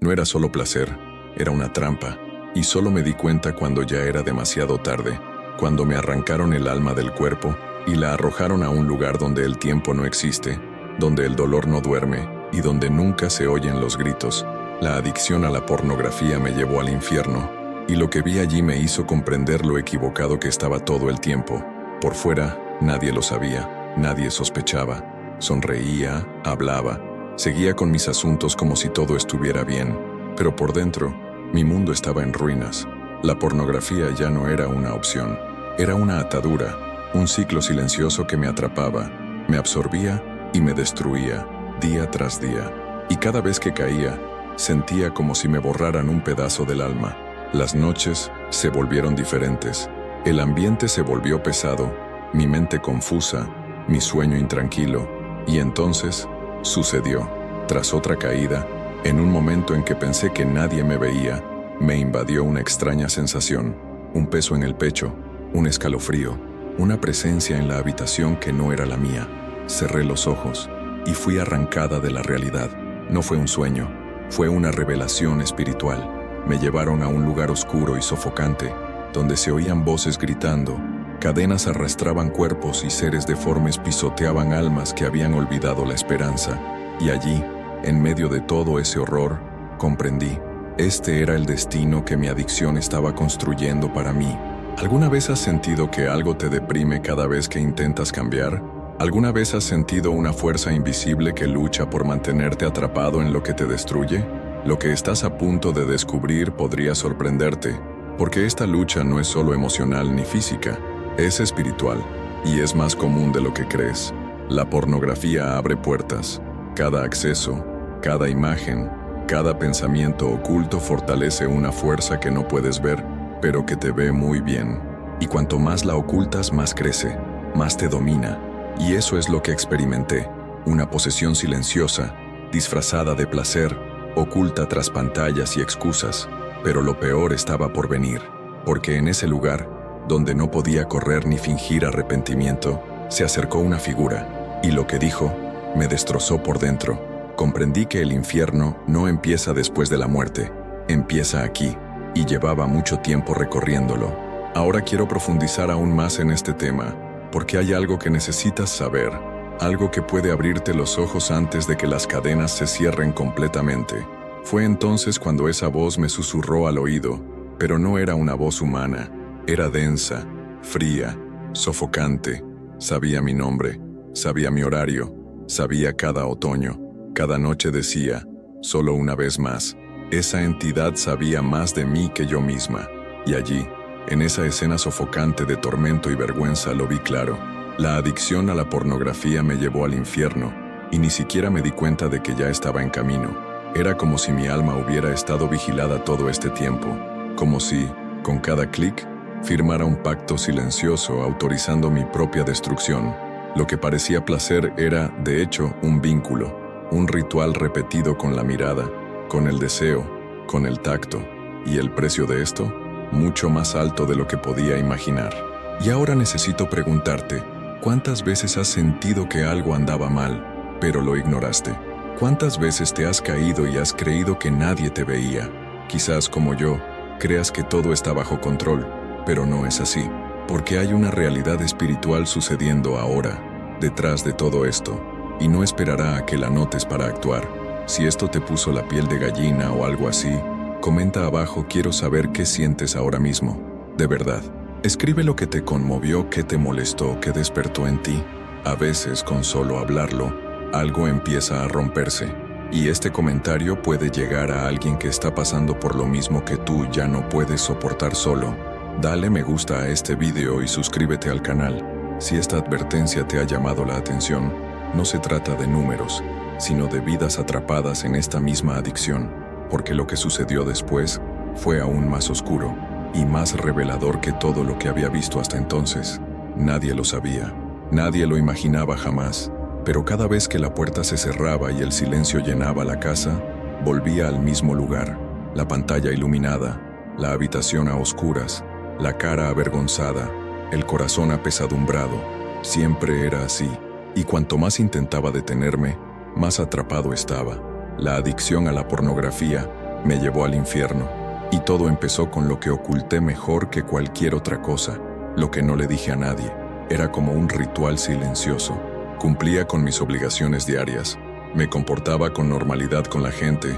No era solo placer, era una trampa, y solo me di cuenta cuando ya era demasiado tarde, cuando me arrancaron el alma del cuerpo y la arrojaron a un lugar donde el tiempo no existe, donde el dolor no duerme y donde nunca se oyen los gritos. La adicción a la pornografía me llevó al infierno, y lo que vi allí me hizo comprender lo equivocado que estaba todo el tiempo. Por fuera, nadie lo sabía, nadie sospechaba. Sonreía, hablaba, seguía con mis asuntos como si todo estuviera bien, pero por dentro, mi mundo estaba en ruinas. La pornografía ya no era una opción, era una atadura, un ciclo silencioso que me atrapaba, me absorbía y me destruía, día tras día. Y cada vez que caía, sentía como si me borraran un pedazo del alma. Las noches se volvieron diferentes, el ambiente se volvió pesado, mi mente confusa, mi sueño intranquilo, y entonces sucedió. Tras otra caída, en un momento en que pensé que nadie me veía, me invadió una extraña sensación, un peso en el pecho, un escalofrío, una presencia en la habitación que no era la mía. Cerré los ojos y fui arrancada de la realidad. No fue un sueño, fue una revelación espiritual. Me llevaron a un lugar oscuro y sofocante, donde se oían voces gritando, cadenas arrastraban cuerpos y seres deformes pisoteaban almas que habían olvidado la esperanza. Y allí, en medio de todo ese horror, comprendí, este era el destino que mi adicción estaba construyendo para mí. ¿Alguna vez has sentido que algo te deprime cada vez que intentas cambiar? ¿Alguna vez has sentido una fuerza invisible que lucha por mantenerte atrapado en lo que te destruye? Lo que estás a punto de descubrir podría sorprenderte, porque esta lucha no es solo emocional ni física, es espiritual, y es más común de lo que crees. La pornografía abre puertas. Cada acceso, cada imagen, cada pensamiento oculto fortalece una fuerza que no puedes ver, pero que te ve muy bien. Y cuanto más la ocultas, más crece, más te domina. Y eso es lo que experimenté, una posesión silenciosa, disfrazada de placer, oculta tras pantallas y excusas, pero lo peor estaba por venir, porque en ese lugar, donde no podía correr ni fingir arrepentimiento, se acercó una figura, y lo que dijo me destrozó por dentro. Comprendí que el infierno no empieza después de la muerte, empieza aquí, y llevaba mucho tiempo recorriéndolo. Ahora quiero profundizar aún más en este tema, porque hay algo que necesitas saber, algo que puede abrirte los ojos antes de que las cadenas se cierren completamente. Fue entonces cuando esa voz me susurró al oído, pero no era una voz humana, era densa, fría, sofocante. Sabía mi nombre, sabía mi horario, sabía cada otoño, cada noche decía, solo una vez más. Esa entidad sabía más de mí que yo misma, y allí, en esa escena sofocante de tormento y vergüenza, lo vi claro. La adicción a la pornografía me llevó al infierno, y ni siquiera me di cuenta de que ya estaba en camino. Era como si mi alma hubiera estado vigilada todo este tiempo, como si, con cada clic, firmara un pacto silencioso autorizando mi propia destrucción. Lo que parecía placer era, de hecho, un vínculo, un ritual repetido con la mirada, con el deseo, con el tacto, y el precio de esto, mucho más alto de lo que podía imaginar. Y ahora necesito preguntarte, ¿cuántas veces has sentido que algo andaba mal, pero lo ignoraste? ¿Cuántas veces te has caído y has creído que nadie te veía? Quizás, como yo, creas que todo está bajo control, pero no es así, porque hay una realidad espiritual sucediendo ahora, detrás de todo esto, y no esperará a que la notes para actuar. Si esto te puso la piel de gallina o algo así, comenta abajo, quiero saber qué sientes ahora mismo, de verdad. Escribe lo que te conmovió, qué te molestó, qué despertó en ti. A veces, con solo hablarlo, algo empieza a romperse. Y este comentario puede llegar a alguien que está pasando por lo mismo que tú ya no puedes soportar solo. Dale me gusta a este video y suscríbete al canal. Si esta advertencia te ha llamado la atención, no se trata de números, sino de vidas atrapadas en esta misma adicción, porque lo que sucedió después fue aún más oscuro y más revelador que todo lo que había visto hasta entonces. Nadie lo sabía, nadie lo imaginaba jamás, pero cada vez que la puerta se cerraba y el silencio llenaba la casa, volvía al mismo lugar, la pantalla iluminada, la habitación a oscuras, la cara avergonzada, el corazón apesadumbrado. Siempre era así, y cuanto más intentaba detenerme, más atrapado estaba. La adicción a la pornografía me llevó al infierno. Y todo empezó con lo que oculté mejor que cualquier otra cosa, lo que no le dije a nadie. Era como un ritual silencioso. Cumplía con mis obligaciones diarias. Me comportaba con normalidad con la gente.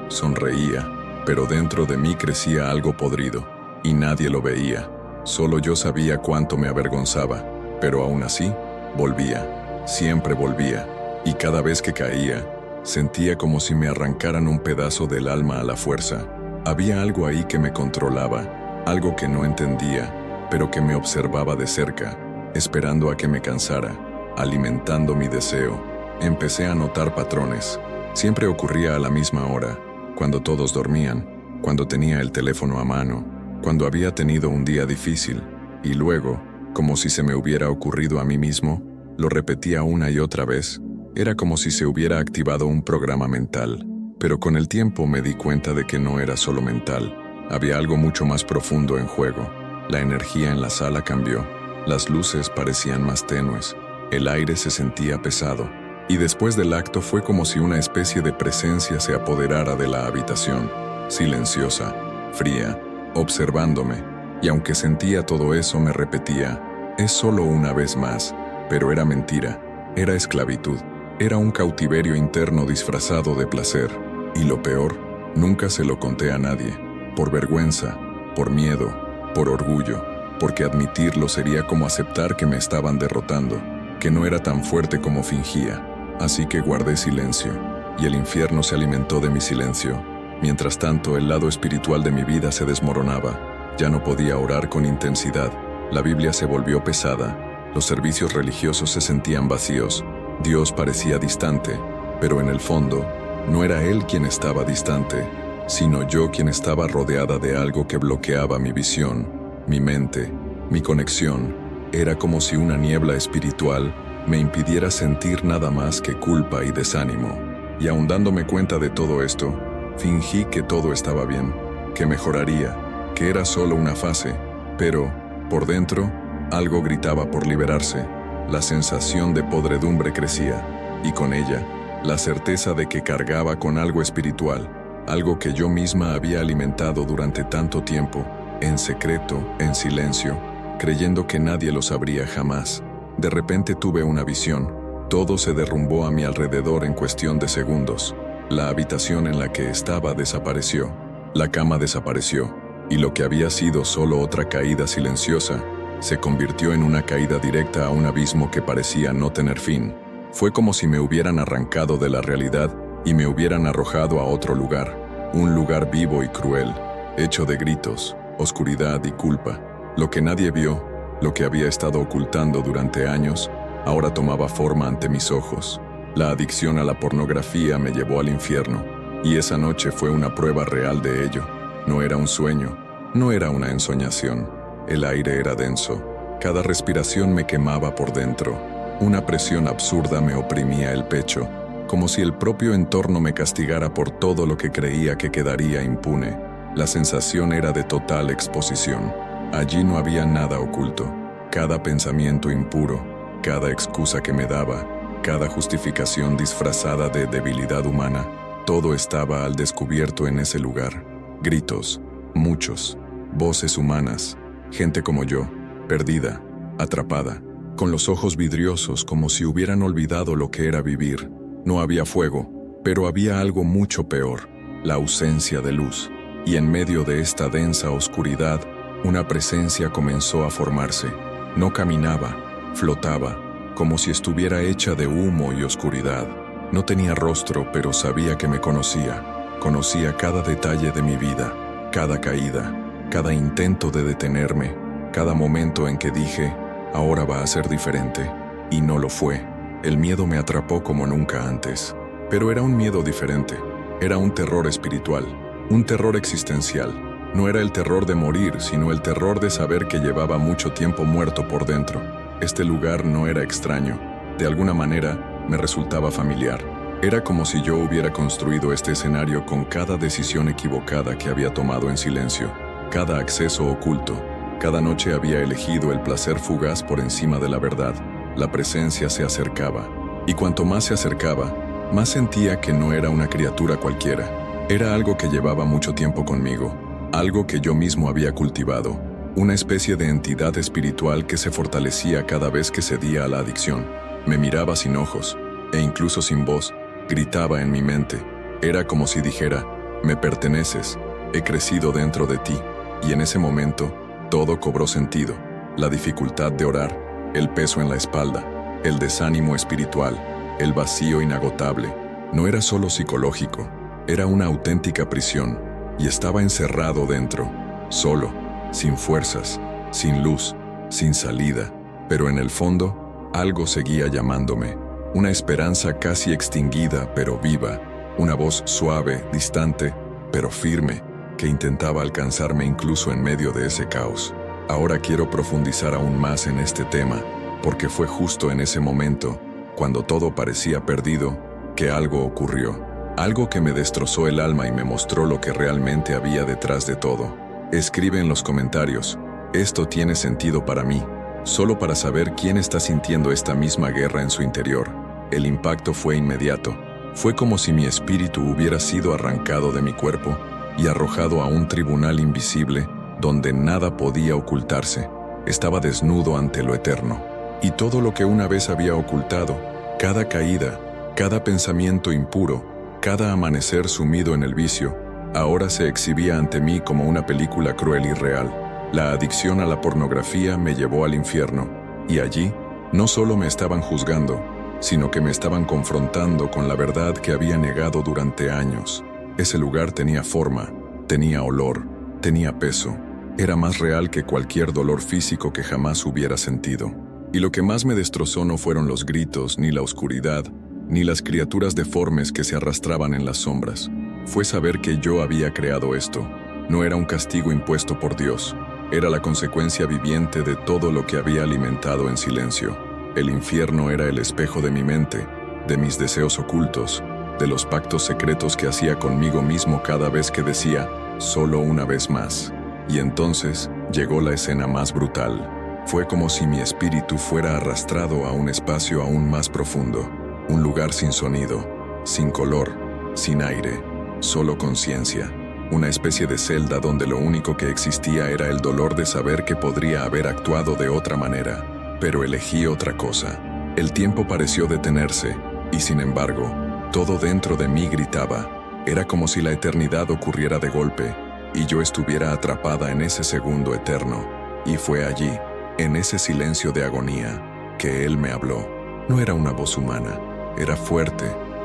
Sonreía, pero dentro de mí crecía algo podrido. Y nadie lo veía. Solo yo sabía cuánto me avergonzaba. Pero aún así, volvía. Siempre volvía. Y cada vez que caía, sentía como si me arrancaran un pedazo del alma a la fuerza. Había algo ahí que me controlaba, algo que no entendía, pero que me observaba de cerca, esperando a que me cansara, alimentando mi deseo. Empecé a notar patrones. Siempre ocurría a la misma hora, cuando todos dormían, cuando tenía el teléfono a mano, cuando había tenido un día difícil, y luego, como si se me hubiera ocurrido a mí mismo, lo repetía una y otra vez. Era como si se hubiera activado un programa mental. Pero con el tiempo me di cuenta de que no era solo mental. Había algo mucho más profundo en juego. La energía en la sala cambió. Las luces parecían más tenues. El aire se sentía pesado. Y después del acto fue como si una especie de presencia se apoderara de la habitación, silenciosa, fría, observándome. Y aunque sentía todo eso, me repetía, es solo una vez más. Pero era mentira. Era esclavitud. Era un cautiverio interno disfrazado de placer. Y lo peor, nunca se lo conté a nadie, por vergüenza, por miedo, por orgullo, porque admitirlo sería como aceptar que me estaban derrotando, que no era tan fuerte como fingía. Así que guardé silencio, y el infierno se alimentó de mi silencio. Mientras tanto, el lado espiritual de mi vida se desmoronaba. Ya no podía orar con intensidad, la Biblia se volvió pesada, los servicios religiosos se sentían vacíos, Dios parecía distante, pero en el fondo, no era Él quien estaba distante, sino yo quien estaba rodeada de algo que bloqueaba mi visión, mi mente, mi conexión. Era como si una niebla espiritual me impidiera sentir nada más que culpa y desánimo. Y aun dándome cuenta de todo esto, fingí que todo estaba bien, que mejoraría, que era solo una fase, pero, por dentro, algo gritaba por liberarse. La sensación de podredumbre crecía, y con ella, la certeza de que cargaba con algo espiritual, algo que yo misma había alimentado durante tanto tiempo, en secreto, en silencio, creyendo que nadie lo sabría jamás. De repente tuve una visión. Todo se derrumbó a mi alrededor en cuestión de segundos. La habitación en la que estaba desapareció. La cama desapareció. Y lo que había sido solo otra caída silenciosa, se convirtió en una caída directa a un abismo que parecía no tener fin. Fue como si me hubieran arrancado de la realidad y me hubieran arrojado a otro lugar. Un lugar vivo y cruel, hecho de gritos, oscuridad y culpa. Lo que nadie vio, lo que había estado ocultando durante años, ahora tomaba forma ante mis ojos. La adicción a la pornografía me llevó al infierno, y esa noche fue una prueba real de ello. No era un sueño, no era una ensoñación. El aire era denso. Cada respiración me quemaba por dentro. Una presión absurda me oprimía el pecho, como si el propio entorno me castigara por todo lo que creía que quedaría impune. La sensación era de total exposición. Allí no había nada oculto. Cada pensamiento impuro, cada excusa que me daba, cada justificación disfrazada de debilidad humana, todo estaba al descubierto en ese lugar. Gritos, muchos, voces humanas, gente como yo, perdida, atrapada, con los ojos vidriosos como si hubieran olvidado lo que era vivir. No había fuego, pero había algo mucho peor, la ausencia de luz. Y en medio de esta densa oscuridad, una presencia comenzó a formarse. No caminaba, flotaba, como si estuviera hecha de humo y oscuridad. No tenía rostro, pero sabía que me conocía. Conocía cada detalle de mi vida, cada caída, cada intento de detenerme, cada momento en que dije, ahora va a ser diferente. Y no lo fue. El miedo me atrapó como nunca antes. Pero era un miedo diferente. Era un terror espiritual, un terror existencial. No era el terror de morir, sino el terror de saber que llevaba mucho tiempo muerto por dentro. Este lugar no era extraño. De alguna manera, me resultaba familiar. Era como si yo hubiera construido este escenario con cada decisión equivocada que había tomado en silencio, cada acceso oculto. Cada noche había elegido el placer fugaz por encima de la verdad. La presencia se acercaba. Y cuanto más se acercaba, más sentía que no era una criatura cualquiera, Era algo que llevaba mucho tiempo conmigo, algo que yo mismo había cultivado, una especie de entidad espiritual que se fortalecía cada vez que cedía a la adicción. Me miraba sin ojos, e incluso sin voz, gritaba en mi mente. Era como si dijera, me perteneces, he crecido dentro de ti, y en ese momento, todo cobró sentido. La dificultad de orar, el peso en la espalda, el desánimo espiritual, el vacío inagotable. No era solo psicológico, era una auténtica prisión, y estaba encerrado dentro, solo, sin fuerzas, sin luz, sin salida. Pero en el fondo, algo seguía llamándome, una esperanza casi extinguida pero viva, una voz suave, distante, pero firme, que intentaba alcanzarme incluso en medio de ese caos. Ahora quiero profundizar aún más en este tema, porque fue justo en ese momento, cuando todo parecía perdido, que algo ocurrió. Algo que me destrozó el alma y me mostró lo que realmente había detrás de todo. Escribe en los comentarios, esto tiene sentido para mí, solo para saber quién está sintiendo esta misma guerra en su interior. El impacto fue inmediato. Fue como si mi espíritu hubiera sido arrancado de mi cuerpo y arrojado a un tribunal invisible donde nada podía ocultarse. Estaba desnudo ante lo eterno. Y todo lo que una vez había ocultado, cada caída, cada pensamiento impuro, cada amanecer sumido en el vicio, ahora se exhibía ante mí como una película cruel y real. La adicción a la pornografía me llevó al infierno, y allí no solo me estaban juzgando, sino que me estaban confrontando con la verdad que había negado durante años. Ese lugar tenía forma, tenía olor, tenía peso. Era más real que cualquier dolor físico que jamás hubiera sentido. Y lo que más me destrozó no fueron los gritos, ni la oscuridad, ni las criaturas deformes que se arrastraban en las sombras. Fue saber que yo había creado esto. No era un castigo impuesto por Dios. Era la consecuencia viviente de todo lo que había alimentado en silencio. El infierno era el espejo de mi mente, de mis deseos ocultos, de los pactos secretos que hacía conmigo mismo cada vez que decía, solo una vez más. Y entonces llegó la escena más brutal. Fue como si mi espíritu fuera arrastrado a un espacio aún más profundo, un lugar sin sonido, sin color, sin aire, solo conciencia. Una especie de celda donde lo único que existía era el dolor de saber que podría haber actuado de otra manera, pero elegí otra cosa. El tiempo pareció detenerse, y sin embargo, todo dentro de mí gritaba. Era como si la eternidad ocurriera de golpe, y yo estuviera atrapada en ese segundo eterno. Y fue allí, en ese silencio de agonía, que Él me habló. No era una voz humana, era fuerte,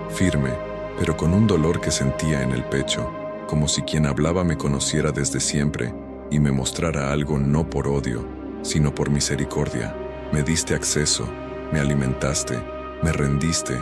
firme, pero con un dolor que sentía en el pecho, como si quien hablaba me conociera desde siempre y me mostrara algo no por odio, sino por misericordia. Me diste acceso, me alimentaste, me rendiste,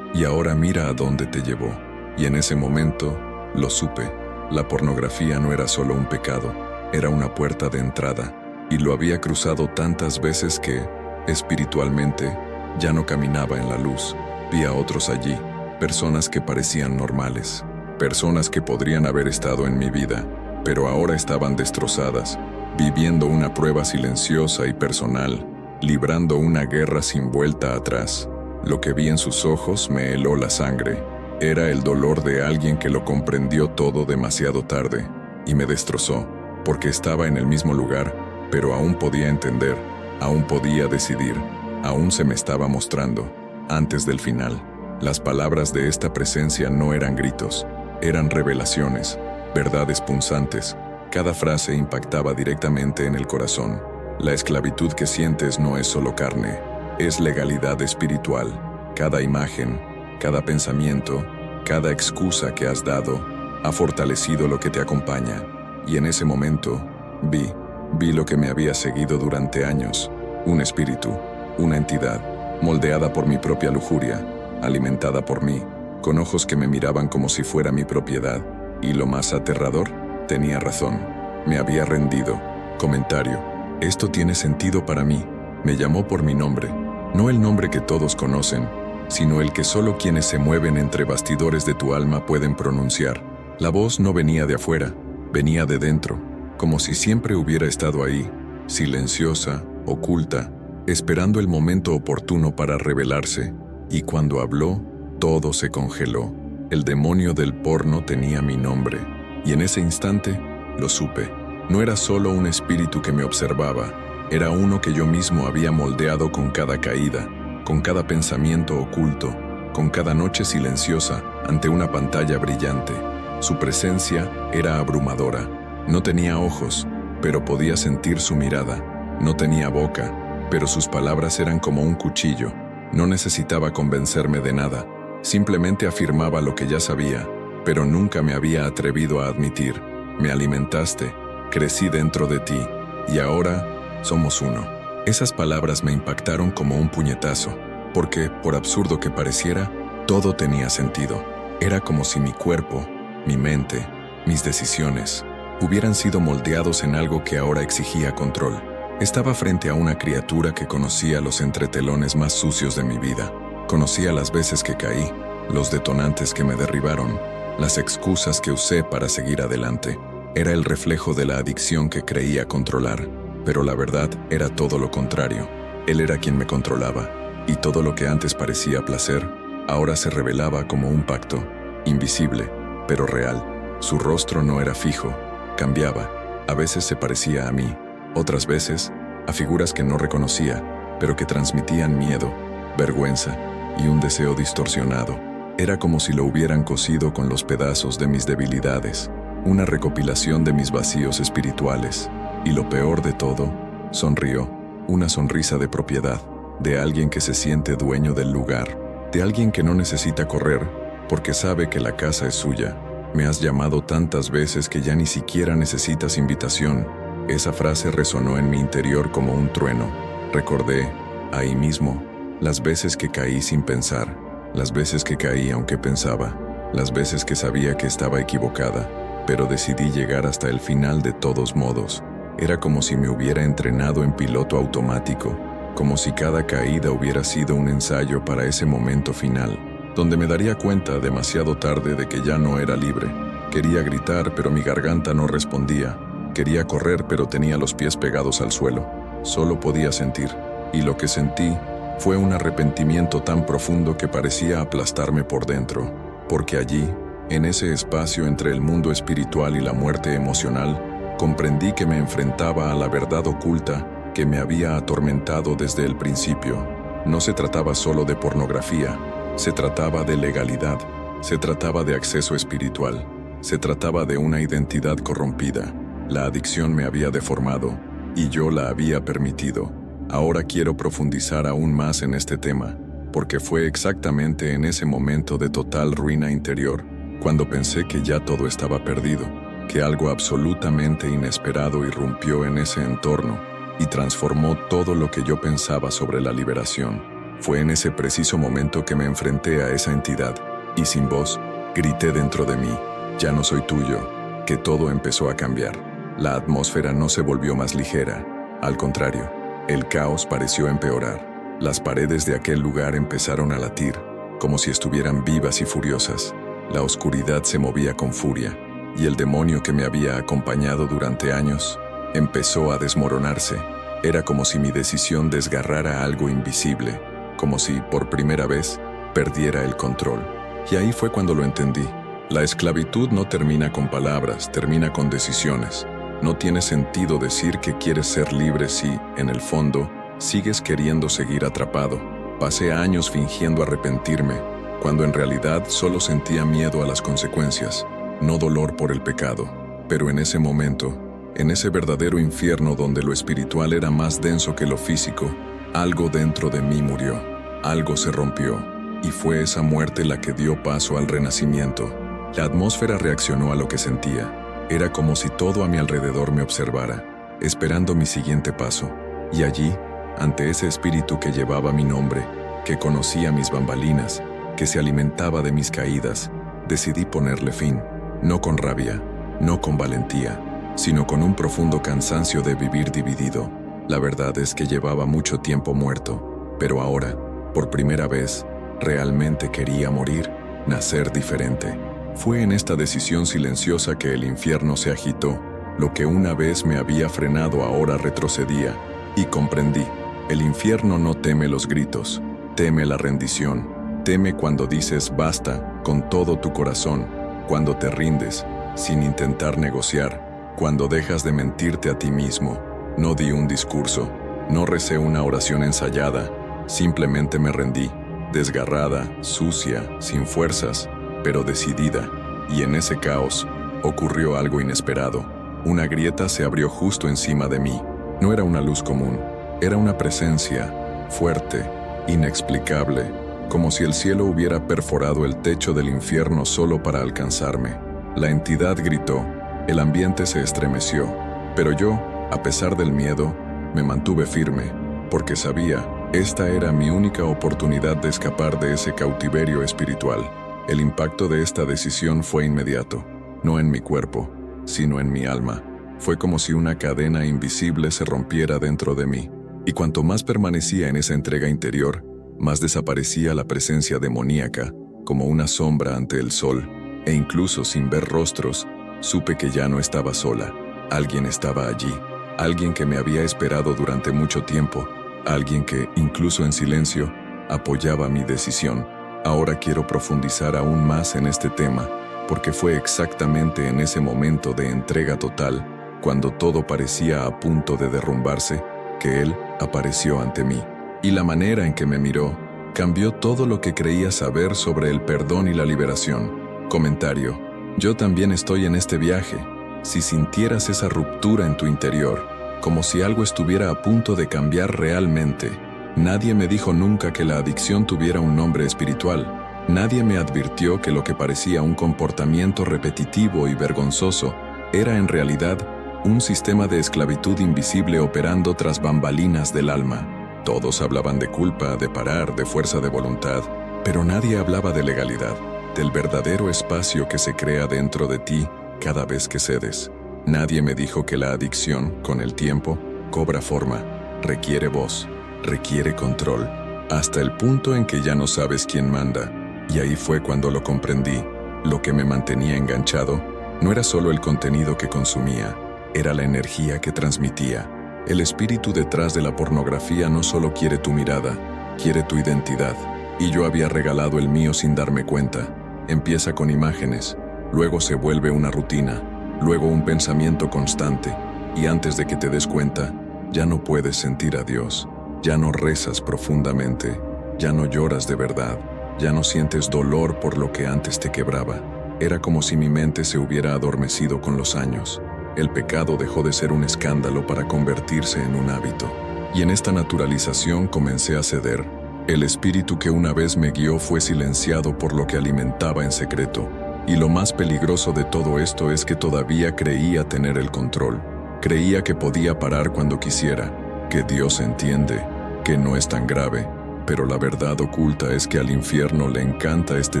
y ahora mira a dónde te llevó. Y en ese momento, lo supe. La pornografía no era solo un pecado, era una puerta de entrada, y lo había cruzado tantas veces que, espiritualmente, ya no caminaba en la luz. Vi a otros allí, personas que parecían normales, personas que podrían haber estado en mi vida, pero ahora estaban destrozadas, viviendo una prueba silenciosa y personal, librando una guerra sin vuelta atrás. Lo que vi en sus ojos me heló la sangre. Era el dolor de alguien que lo comprendió todo demasiado tarde, y me destrozó, porque estaba en el mismo lugar, pero aún podía entender, aún podía decidir, aún se me estaba mostrando. Antes del final, las palabras de esta presencia no eran gritos, eran revelaciones, verdades punzantes. Cada frase impactaba directamente en el corazón. La esclavitud que sientes no es solo carne, es legalidad espiritual. Cada imagen, cada pensamiento, cada excusa que has dado, ha fortalecido lo que te acompaña. Y en ese momento, vi lo que me había seguido durante años, un espíritu, una entidad, moldeada por mi propia lujuria, alimentada por mí, con ojos que me miraban como si fuera mi propiedad. Y lo más aterrador, tenía razón, me había rendido. Comentario: esto tiene sentido para mí. Me llamó por mi nombre, no el nombre que todos conocen, sino el que solo quienes se mueven entre bastidores de tu alma pueden pronunciar. La voz no venía de afuera, venía de dentro, como si siempre hubiera estado ahí, silenciosa, oculta, esperando el momento oportuno para revelarse. Y cuando habló, todo se congeló. El demonio del porno tenía mi nombre, y en ese instante lo supe. No era solo un espíritu que me observaba, era uno que yo mismo había moldeado con cada caída, con cada pensamiento oculto, con cada noche silenciosa ante una pantalla brillante. Su presencia era abrumadora. No tenía ojos, pero podía sentir su mirada. No tenía boca, pero sus palabras eran como un cuchillo. No necesitaba convencerme de nada. Simplemente afirmaba lo que ya sabía, pero nunca me había atrevido a admitir. Me alimentaste, crecí dentro de ti, y ahora somos uno. Esas palabras me impactaron como un puñetazo, porque, por absurdo que pareciera, todo tenía sentido. Era como si mi cuerpo, mi mente, mis decisiones, hubieran sido moldeados en algo que ahora exigía control. Estaba frente a una criatura que conocía los entretelones más sucios de mi vida. Conocía las veces que caí, los detonantes que me derribaron, las excusas que usé para seguir adelante. Era el reflejo de la adicción que creía controlar, pero la verdad era todo lo contrario. Él era quien me controlaba, y todo lo que antes parecía placer, ahora se revelaba como un pacto, invisible, pero real. Su rostro no era fijo, cambiaba. A veces se parecía a mí, otras veces a figuras que no reconocía, pero que transmitían miedo, vergüenza y un deseo distorsionado. Era como si lo hubieran cosido con los pedazos de mis debilidades, una recopilación de mis vacíos espirituales. Y lo peor de todo, sonrió, una sonrisa de propiedad, de alguien que se siente dueño del lugar, de alguien que no necesita correr, porque sabe que la casa es suya. Me has llamado tantas veces que ya ni siquiera necesitas invitación. Esa frase resonó en mi interior como un trueno. Recordé, ahí mismo, las veces que caí sin pensar, las veces que caí aunque pensaba, las veces que sabía que estaba equivocada, pero decidí llegar hasta el final de todos modos. Era como si me hubiera entrenado en piloto automático, como si cada caída hubiera sido un ensayo para ese momento final, donde me daría cuenta demasiado tarde de que ya no era libre. Quería gritar, pero mi garganta no respondía. Quería correr, pero tenía los pies pegados al suelo. Solo podía sentir, y lo que sentí fue un arrepentimiento tan profundo que parecía aplastarme por dentro, porque allí, en ese espacio entre el mundo espiritual y la muerte emocional, comprendí que me enfrentaba a la verdad oculta que me había atormentado desde el principio. No se trataba solo de pornografía, se trataba de legalidad, se trataba de acceso espiritual, se trataba de una identidad corrompida. La adicción me había deformado, y yo la había permitido. Ahora quiero profundizar aún más en este tema, porque fue exactamente en ese momento de total ruina interior, cuando pensé que ya todo estaba perdido, que algo absolutamente inesperado irrumpió en ese entorno y transformó todo lo que yo pensaba sobre la liberación. Fue en ese preciso momento que me enfrenté a esa entidad, y sin voz, grité dentro de mí, ya no soy tuyo, que todo empezó a cambiar. La atmósfera no se volvió más ligera, al contrario, el caos pareció empeorar. Las paredes de aquel lugar empezaron a latir, como si estuvieran vivas y furiosas. La oscuridad se movía con furia, y el demonio que me había acompañado durante años empezó a desmoronarse. Era como si mi decisión desgarrara algo invisible, como si, por primera vez, perdiera el control. Y ahí fue cuando lo entendí. La esclavitud no termina con palabras, termina con decisiones. No tiene sentido decir que quieres ser libre si, en el fondo, sigues queriendo seguir atrapado. Pasé años fingiendo arrepentirme, cuando en realidad solo sentía miedo a las consecuencias, no dolor por el pecado. Pero en ese momento, en ese verdadero infierno donde lo espiritual era más denso que lo físico, algo dentro de mí murió, algo se rompió, y fue esa muerte la que dio paso al renacimiento. La atmósfera reaccionó a lo que sentía. Era como si todo a mi alrededor me observara, esperando mi siguiente paso. Y allí, ante ese espíritu que llevaba mi nombre, que conocía mis bambalinas, que se alimentaba de mis caídas, decidí ponerle fin, no con rabia, no con valentía, sino con un profundo cansancio de vivir dividido. La verdad es que llevaba mucho tiempo muerto, pero ahora, por primera vez, realmente quería morir, nacer diferente. Fue en esta decisión silenciosa que el infierno se agitó. Lo que una vez me había frenado ahora retrocedía, y comprendí. El infierno no teme los gritos, teme la rendición. Teme cuando dices basta con todo tu corazón, cuando te rindes, sin intentar negociar, cuando dejas de mentirte a ti mismo. No di un discurso, no recé una oración ensayada, simplemente me rendí, desgarrada, sucia, sin fuerzas, pero decidida, y en ese caos ocurrió algo inesperado. Una grieta se abrió justo encima de mí. No era una luz común, era una presencia fuerte, inexplicable, como si el cielo hubiera perforado el techo del infierno solo para alcanzarme. La entidad gritó, el ambiente se estremeció, pero yo, a pesar del miedo, me mantuve firme, porque sabía, esta era mi única oportunidad de escapar de ese cautiverio espiritual. El impacto de esta decisión fue inmediato, no en mi cuerpo, sino en mi alma. Fue como si una cadena invisible se rompiera dentro de mí, y cuanto más permanecía en esa entrega interior, más desaparecía la presencia demoníaca, como una sombra ante el sol, e incluso sin ver rostros, supe que ya no estaba sola. Alguien estaba allí, alguien que me había esperado durante mucho tiempo, alguien que, incluso en silencio, apoyaba mi decisión. Ahora quiero profundizar aún más en este tema, porque fue exactamente en ese momento de entrega total, cuando todo parecía a punto de derrumbarse, que Él apareció ante mí. Y la manera en que me miró cambió todo lo que creía saber sobre el perdón y la liberación. Comentario: yo también estoy en este viaje. Si sintieras esa ruptura en tu interior, como si algo estuviera a punto de cambiar realmente. Nadie me dijo nunca que la adicción tuviera un nombre espiritual. Nadie me advirtió que lo que parecía un comportamiento repetitivo y vergonzoso era en realidad un sistema de esclavitud invisible operando tras bambalinas del alma. Todos hablaban de culpa, de parar, de fuerza de voluntad, pero nadie hablaba de legalidad, del verdadero espacio que se crea dentro de ti cada vez que cedes. Nadie me dijo que la adicción, con el tiempo, cobra forma, requiere voz, requiere control, hasta el punto en que ya no sabes quién manda. Y ahí fue cuando lo comprendí. Lo que me mantenía enganchado no era solo el contenido que consumía, era la energía que transmitía. El espíritu detrás de la pornografía no solo quiere tu mirada, quiere tu identidad. Y yo había regalado el mío sin darme cuenta. Empieza con imágenes, luego se vuelve una rutina, luego un pensamiento constante, y antes de que te des cuenta, ya no puedes sentir a Dios, ya no rezas profundamente, ya no lloras de verdad, ya no sientes dolor por lo que antes te quebraba. Era como si mi mente se hubiera adormecido con los años. El pecado dejó de ser un escándalo para convertirse en un hábito. Y en esta naturalización comencé a ceder. El espíritu que una vez me guió fue silenciado por lo que alimentaba en secreto. Y lo más peligroso de todo esto es que todavía creía tener el control. Creía que podía parar cuando quisiera, que Dios entiende, que no es tan grave. Pero la verdad oculta es que al infierno le encanta este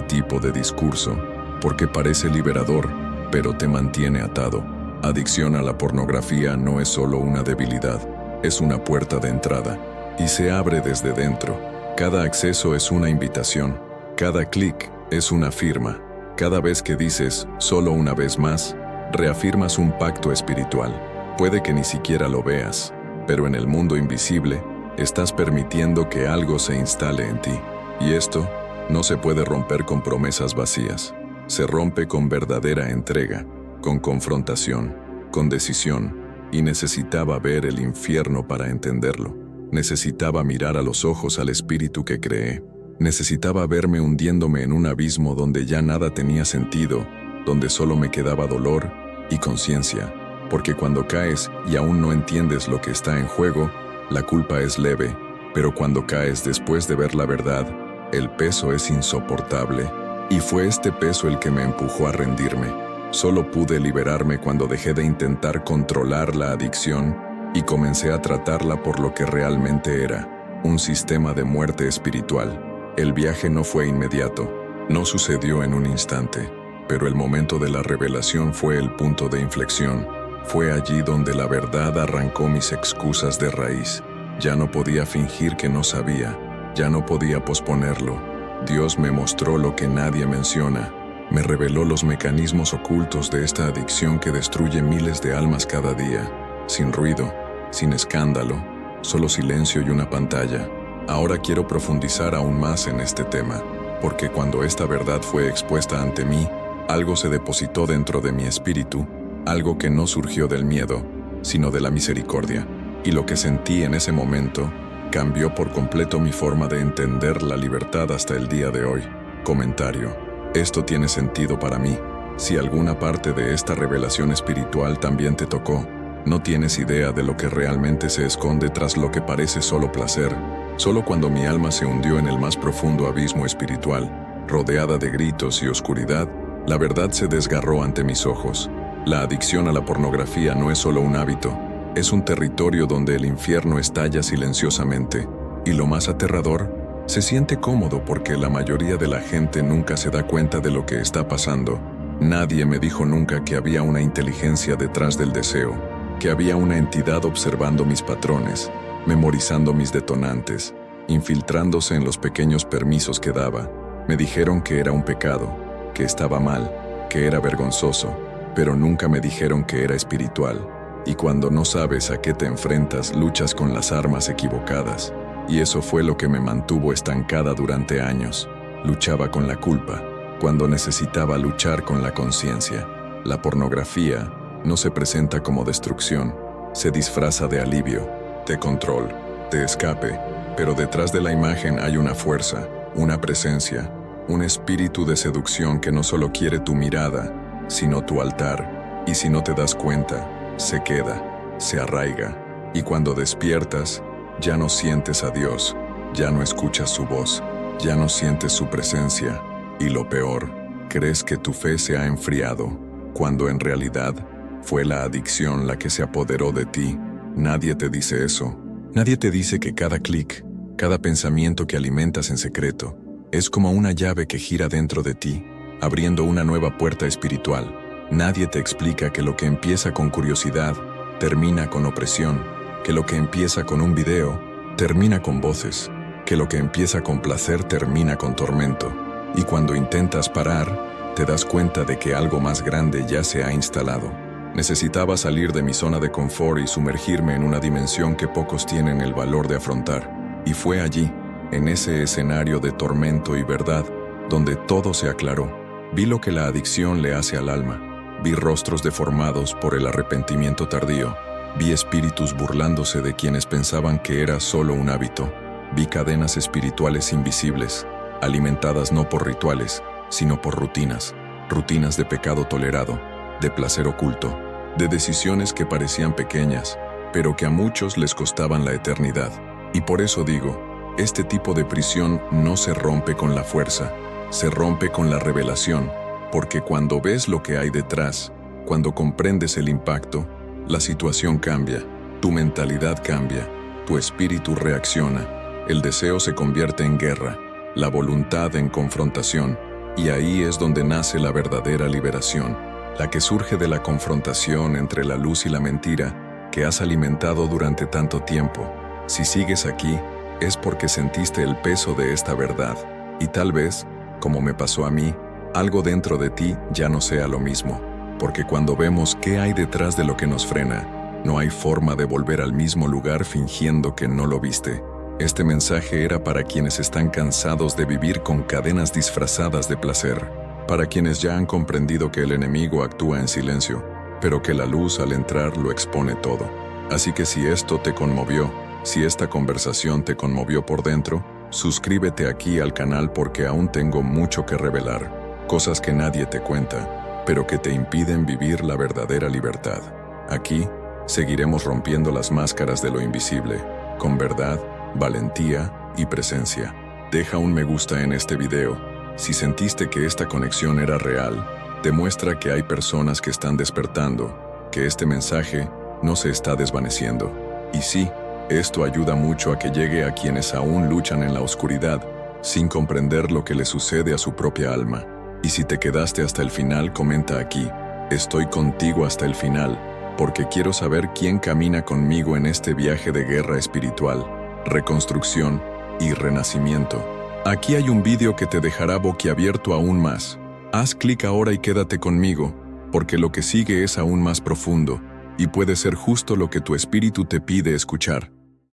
tipo de discurso, porque parece liberador, pero te mantiene atado. Adicción a la pornografía no es solo una debilidad, es una puerta de entrada, y se abre desde dentro. Cada acceso es una invitación, cada clic es una firma. Cada vez que dices, solo una vez más, reafirmas un pacto espiritual. Puede que ni siquiera lo veas, pero en el mundo invisible, estás permitiendo que algo se instale en ti. Y esto no se puede romper con promesas vacías. Se rompe con verdadera entrega, con confrontación, con decisión, y necesitaba ver el infierno para entenderlo. Necesitaba mirar a los ojos al espíritu que creé. Necesitaba verme hundiéndome en un abismo donde ya nada tenía sentido, donde solo me quedaba dolor y conciencia, porque cuando caes y aún no entiendes lo que está en juego, la culpa es leve, pero cuando caes después de ver la verdad, el peso es insoportable, y fue este peso el que me empujó a rendirme. Solo pude liberarme cuando dejé de intentar controlar la adicción y comencé a tratarla por lo que realmente era, un sistema de muerte espiritual. El viaje no fue inmediato, no sucedió en un instante, pero el momento de la revelación fue el punto de inflexión. Fue allí donde la verdad arrancó mis excusas de raíz. Ya no podía fingir que no sabía, ya no podía posponerlo. Dios me mostró lo que nadie menciona. Me reveló los mecanismos ocultos de esta adicción que destruye miles de almas cada día, sin ruido, sin escándalo, solo silencio y una pantalla. Ahora quiero profundizar aún más en este tema, porque cuando esta verdad fue expuesta ante mí, algo se depositó dentro de mi espíritu, algo que no surgió del miedo, sino de la misericordia, y lo que sentí en ese momento cambió por completo mi forma de entender la libertad hasta el día de hoy. Comentario: esto tiene sentido para mí. Si alguna parte de esta revelación espiritual también te tocó, no tienes idea de lo que realmente se esconde tras lo que parece solo placer. Solo cuando mi alma se hundió en el más profundo abismo espiritual, rodeada de gritos y oscuridad, la verdad se desgarró ante mis ojos. La adicción a la pornografía no es solo un hábito, es un territorio donde el infierno estalla silenciosamente. Y lo más aterrador, se siente cómodo porque la mayoría de la gente nunca se da cuenta de lo que está pasando. Nadie me dijo nunca que había una inteligencia detrás del deseo, que había una entidad observando mis patrones, memorizando mis detonantes, infiltrándose en los pequeños permisos que daba. Me dijeron que era un pecado, que estaba mal, que era vergonzoso, pero nunca me dijeron que era espiritual. Y cuando no sabes a qué te enfrentas, luchas con las armas equivocadas. Y eso fue lo que me mantuvo estancada durante años. Luchaba con la culpa, cuando necesitaba luchar con la conciencia. La pornografía no se presenta como destrucción, se disfraza de alivio, de control, de escape, pero detrás de la imagen hay una fuerza, una presencia, un espíritu de seducción que no solo quiere tu mirada, sino tu altar, y si no te das cuenta, se queda, se arraiga, y cuando despiertas, ya no sientes a Dios, ya no escuchas su voz, ya no sientes su presencia, y lo peor, crees que tu fe se ha enfriado, cuando en realidad fue la adicción la que se apoderó de ti. Nadie te dice eso. Nadie te dice que cada clic, cada pensamiento que alimentas en secreto, es como una llave que gira dentro de ti, abriendo una nueva puerta espiritual. Nadie te explica que lo que empieza con curiosidad, termina con opresión, que lo que empieza con un video, termina con voces, que lo que empieza con placer termina con tormento. Y cuando intentas parar, te das cuenta de que algo más grande ya se ha instalado. Necesitaba salir de mi zona de confort y sumergirme en una dimensión que pocos tienen el valor de afrontar. Y fue allí, en ese escenario de tormento y verdad, donde todo se aclaró. Vi lo que la adicción le hace al alma. Vi rostros deformados por el arrepentimiento tardío. Vi espíritus burlándose de quienes pensaban que era solo un hábito. Vi cadenas espirituales invisibles, alimentadas no por rituales, sino por rutinas. Rutinas de pecado tolerado, de placer oculto, de decisiones que parecían pequeñas, pero que a muchos les costaban la eternidad. Y por eso digo, este tipo de prisión no se rompe con la fuerza, se rompe con la revelación, porque cuando ves lo que hay detrás, cuando comprendes el impacto, la situación cambia, tu mentalidad cambia, tu espíritu reacciona, el deseo se convierte en guerra, la voluntad en confrontación, y ahí es donde nace la verdadera liberación, la que surge de la confrontación entre la luz y la mentira que has alimentado durante tanto tiempo. Si sigues aquí, es porque sentiste el peso de esta verdad, y tal vez, como me pasó a mí, algo dentro de ti ya no sea lo mismo, porque cuando vemos qué hay detrás de lo que nos frena, no hay forma de volver al mismo lugar fingiendo que no lo viste. Este mensaje era para quienes están cansados de vivir con cadenas disfrazadas de placer, para quienes ya han comprendido que el enemigo actúa en silencio, pero que la luz al entrar lo expone todo. Así que si esto te conmovió, si esta conversación te conmovió por dentro, suscríbete aquí al canal porque aún tengo mucho que revelar, cosas que nadie te cuenta, pero que te impiden vivir la verdadera libertad. Aquí, seguiremos rompiendo las máscaras de lo invisible, con verdad, valentía y presencia. Deja un me gusta en este video. Si sentiste que esta conexión era real, demuestra que hay personas que están despertando, que este mensaje no se está desvaneciendo. Y sí, esto ayuda mucho a que llegue a quienes aún luchan en la oscuridad, sin comprender lo que le sucede a su propia alma. Y si te quedaste hasta el final, comenta aquí, estoy contigo hasta el final, porque quiero saber quién camina conmigo en este viaje de guerra espiritual, reconstrucción y renacimiento. Aquí hay un vídeo que te dejará boquiabierto aún más. Haz clic ahora y quédate conmigo, porque lo que sigue es aún más profundo, y puede ser justo lo que tu espíritu te pide escuchar.